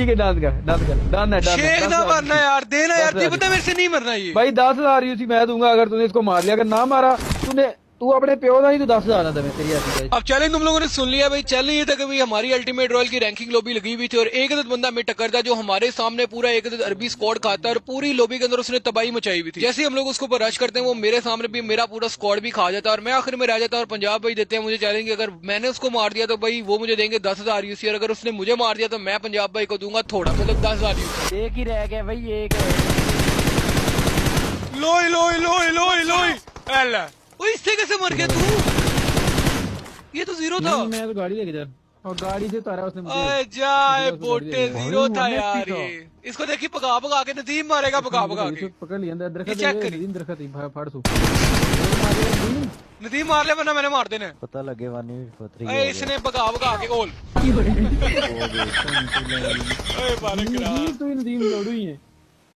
ठीक है डन कर डन है शेख ना मरना यार, देना यार, तुझे पता है मेरे से नहीं मरना ये भाई 10,000 यूसी मैं दूंगा अगर तूने इसको मार लिया। अगर ना मारा तू अपने प्यो का नहीं तो 10,000 दे तेरी ऐसी। अब चैलेंज तुम लोगों ने सुन लिया भाई। चैलेंज ये था कि भाई हमारी अल्टीमेट रॉयल की रैंकिंग लॉबी लगी हुई थी और एक अदद बंदा हमें टक्कर था जो हमारे सामने पूरा एक अदद अरबी स्क्वाड खाता है और पूरी लॉबी के अंदर उसने तबाही मचाई हुई थी। जैसे ही हम लोग उसको ऊपर रश करते हैं वो मेरे सामने भी मेरा पूरा स्क्वाड भी खा जाता है और मैं आखिर में रह जाता और पंजाब भाई देते हैं मुझे चैलेंज। अगर मैंने उसको मार दिया तो भाई वो मुझे देंगे 10,000 यूसी और अगर उसने मुझे मार दिया तो मैं पंजाब भाई को दूंगा थोड़ा, मतलब 10,000 यूसी। एक ही रह गया भाई, एक लोई लोई लोई लोई लोई अल्लाह, ओ इससे कैसे मर गया तू? ये तो जीरो था। मैं तो गाड़ी लेके जा और गाड़ी से उतारा उसने मुझे। अरे जाए बोटे, जीरो था यार ये। इसको देखी पका पका के नदीम मारेगा, पका पका के पकड़ लिया अंदर दरख्त चेक करी। नदीम दरख्त ही फाड़ सू नदीम मार ले वरना मैंने मार देना है। पता लगे वानी पथरी अरे इसने पका पका के ओल। अरे बालक तू नदीम लोड़ू ही है।